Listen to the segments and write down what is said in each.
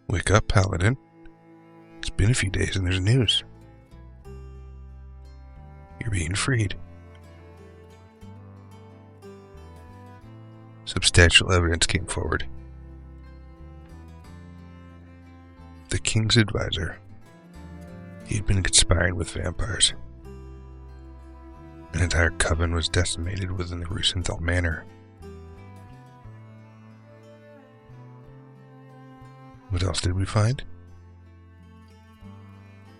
Wake up, Paladin. It's been a few days and there's news. You're being freed. Substantial evidence came forward. The king's advisor. He had been conspiring with vampires. An entire coven was decimated within the Rusenthal manor. What else did we find?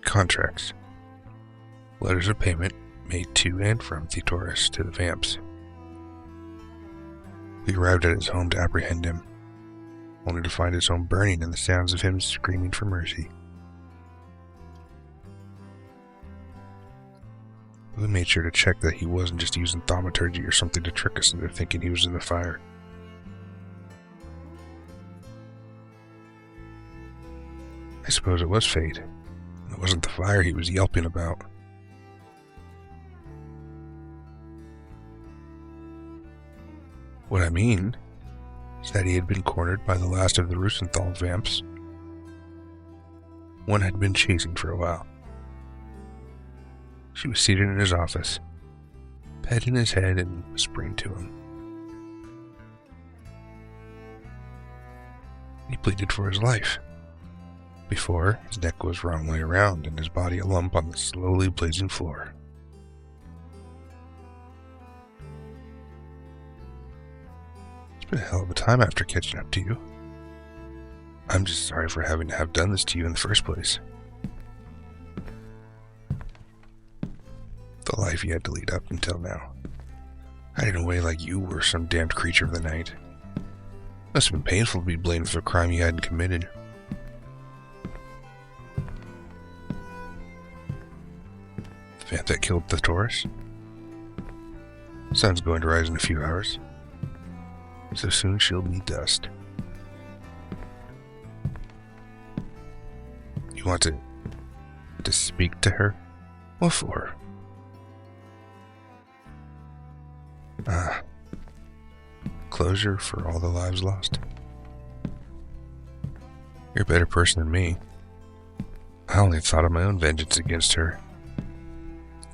Contracts. Letters of payment made to and from Thetoris to the vamps. We arrived at his home to apprehend him, only to find his home burning and the sounds of him screaming for mercy. We made sure to check that he wasn't just using thaumaturgy or something to trick us into thinking he was in the fire. I suppose it was fate. It wasn't the fire he was yelping about. What I mean is that he had been cornered by the last of the Rusenthal vamps. One had been chasing for a while. She was seated in his office, petting his head and whispering to him. He pleaded for his life. Before, his neck was wrong way around and his body a lump on the slowly blazing floor. It's been a hell of a time after catching up to you. I'm just sorry for having to have done this to you in the first place. The life you had to lead up until now. Hiding away like you were some damned creature of the night. Must have been painful to be blamed for a crime you hadn't committed. The vamp that killed the Taurus? Sun's going to rise in a few hours. So soon she'll be dust. You want to speak to her? What for? Closure for all the lives lost. You're a better person than me. I only thought of my own vengeance against her.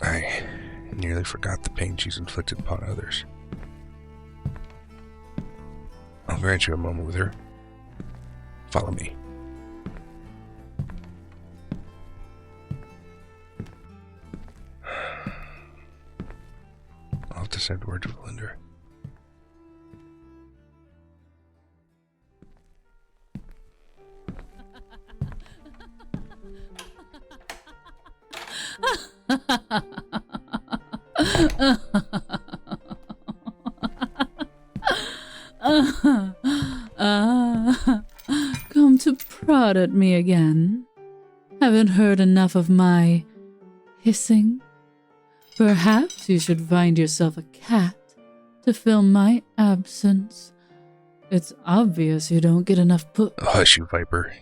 I nearly forgot the pain she's inflicted upon others. I'll grant you a moment with her. Follow me. I'll have to send word to Velaire. Come to prod at me again. Haven't heard enough of my hissing? Perhaps you should find yourself a cat to fill my absence. It's obvious you don't get enough Hush, you viper.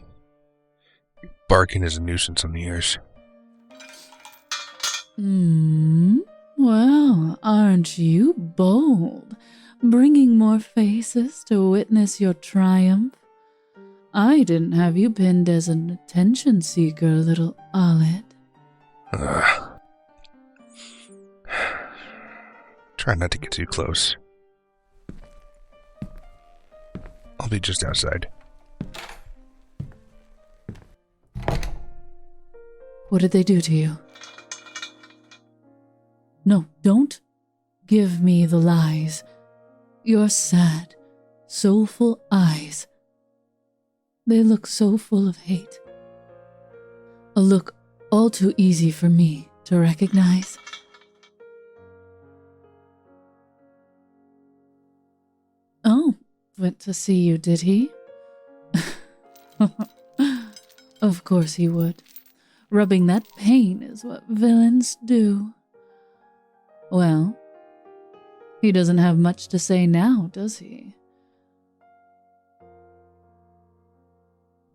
Your barking is a nuisance on the ears. Well, aren't you bold, bringing more faces to witness your triumph? I didn't have you pinned as an attention seeker, little Ollid. Try not to get too close. I'll be just outside. What did they do to you? No, don't give me the lies. Your sad, soulful eyes. They look so full of hate. A look all too easy for me to recognize. Oh, went to see you, did he? Of course he would. Rubbing that pain is what villains do. Well, he doesn't have much to say now, does he?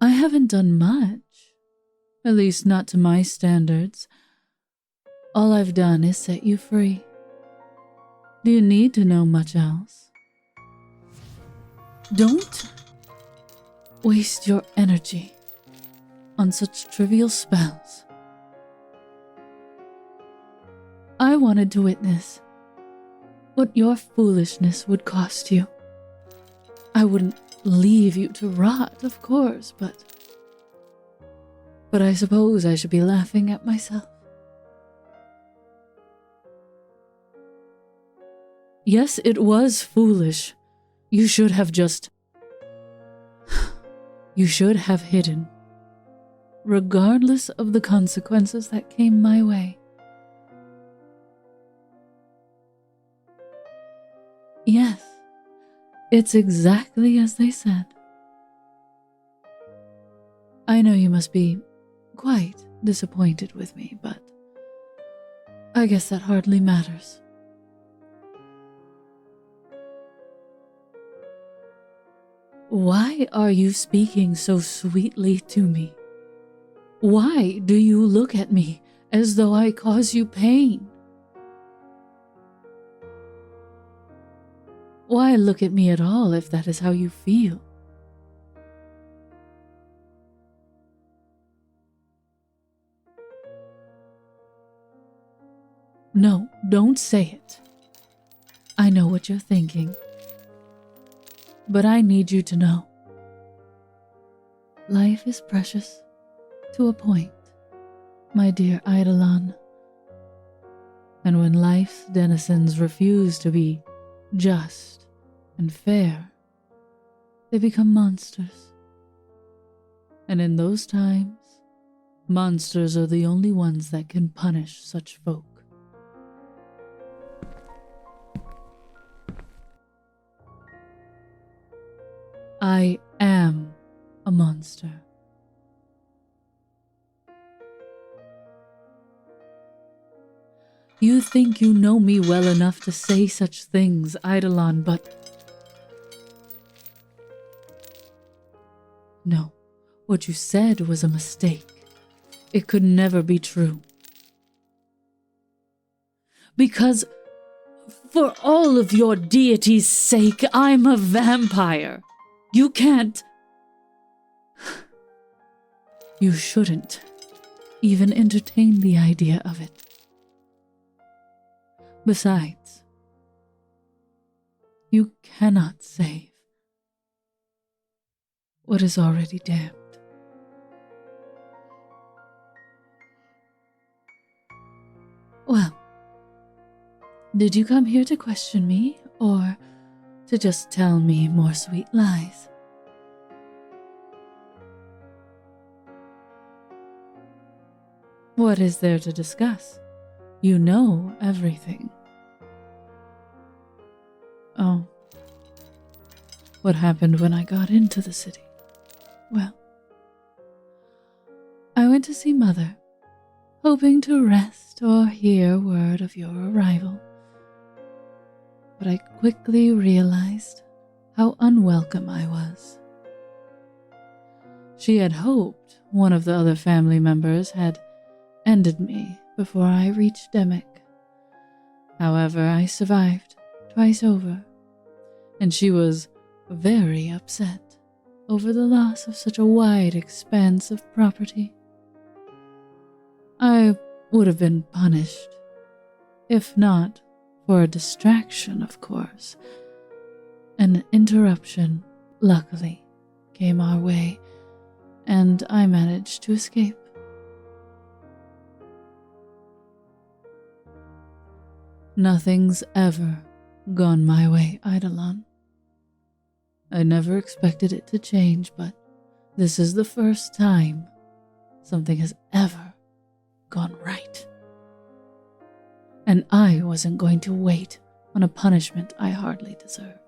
I haven't done much. At least not to my standards. All I've done is set you free. Do you need to know much else? Don't waste your energy on such trivial spells. I wanted to witness what your foolishness would cost you. I wouldn't leave you to rot, of course, but I suppose I should be laughing at myself. Yes, it was foolish. You should have hidden, regardless of the consequences that came my way. Yes, it's exactly as they said. I know you must be quite disappointed with me, but I guess that hardly matters. Why are you speaking so sweetly to me? Why do you look at me as though I cause you pain? Why look at me at all if that is how you feel? No, don't say it. I know what you're thinking. But I need you to know. Life is precious, to a point, my dear Eidolon. And when life's denizens refuse to be just and fair, they become monsters. And in those times, monsters are the only ones that can punish such folk. I am a monster. You think you know me well enough to say such things, Eidolon, but no, what you said was a mistake. It could never be true. Because, for all of your deity's sake, I'm a vampire. You can't. You shouldn't even entertain the idea of it. Besides, you cannot save what is already damned. Well, did you come here to question me, or to just tell me more sweet lies? What is there to discuss? You know everything. Oh, what happened when I got into the city? Well, I went to see Mother, hoping to rest or hear word of your arrival. But I quickly realized how unwelcome I was. She had hoped one of the other family members had ended me before I reached Demick. However, I survived twice over, and she was very upset over the loss of such a wide expanse of property. I would have been punished, if not for a distraction, of course. An interruption, luckily, came our way, and I managed to escape. Nothing's ever gone my way, Eidolon. I never expected it to change, but this is the first time something has ever gone right. And I wasn't going to wait on a punishment I hardly deserved.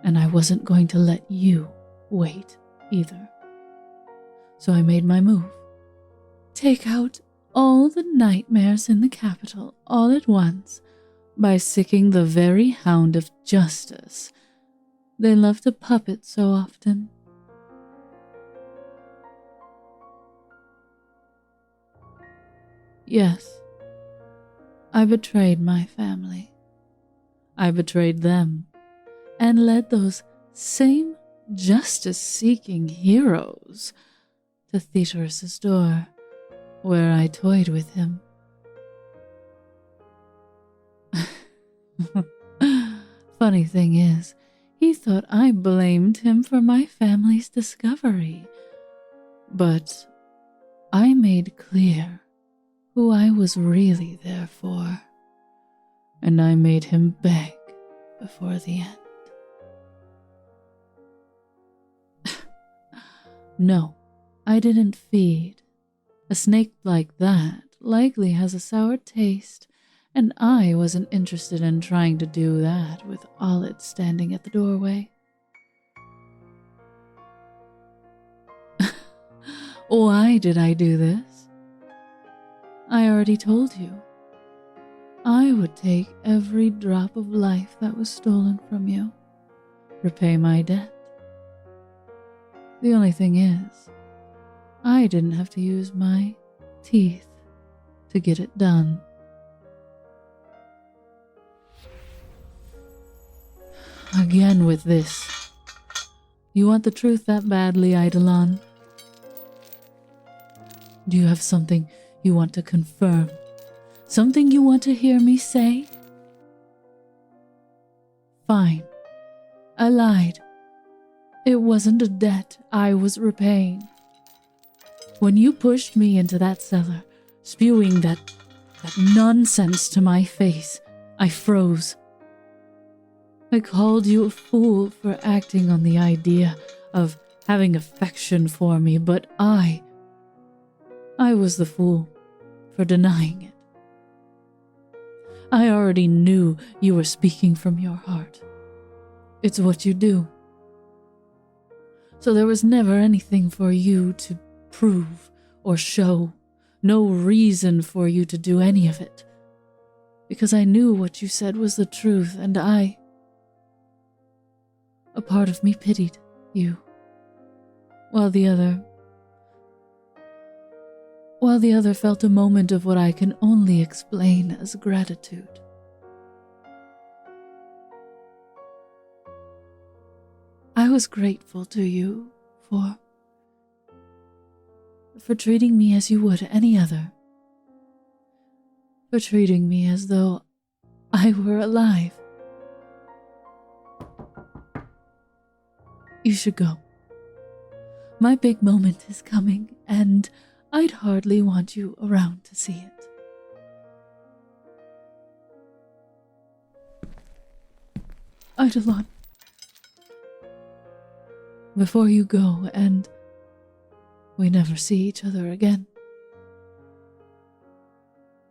And I wasn't going to let you wait either. So I made my move. Take out all the nightmares in the capital all at once by sicking the very hound of justice they love to puppet so often. Yes, I betrayed my family. I betrayed them and led those same justice-seeking heroes to Theodorus's door, where I toyed with him. Funny thing is, he thought I blamed him for my family's discovery, but I made clear who I was really there for, and I made him beg before the end. No, I didn't feed. A snake like that likely has a sour taste, and I wasn't interested in trying to do that with Ollid standing at the doorway. Why did I do this? I already told you. I would take every drop of life that was stolen from you, repay my debt. The only thing is, I didn't have to use my teeth to get it done. Again with this. You want the truth that badly, Eidolon? Do you have something you want to confirm? Something you want to hear me say? Fine. I lied. It wasn't a debt I was repaying. When you pushed me into that cellar, spewing that nonsense to my face, I froze. I called you a fool for acting on the idea of having affection for me, but I was the fool for denying it. I already knew you were speaking from your heart. It's what you do. So there was never anything for you to prove or show, no reason for you to do any of it, because I knew what you said was the truth, and a part of me pitied you, while the other felt a moment of what I can only explain as gratitude. I was grateful to you for treating me as you would any other, for treating me as though I were alive. You should go. My big moment is coming, and I'd hardly want you around to see it. Eidolon, before you go and we never see each other again,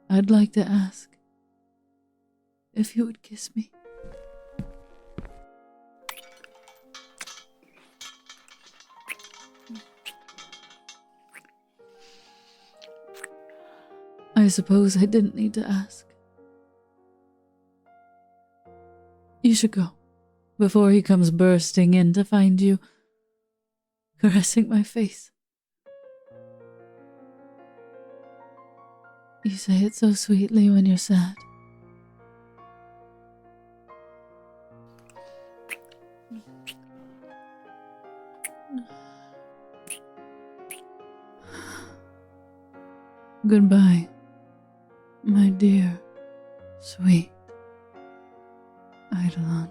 I'd like to ask if you would kiss me. I suppose I didn't need to ask. You should go, before he comes bursting in to find you caressing my face. You say it so sweetly when you're sad. Goodbye, my dear, sweet Eidolon.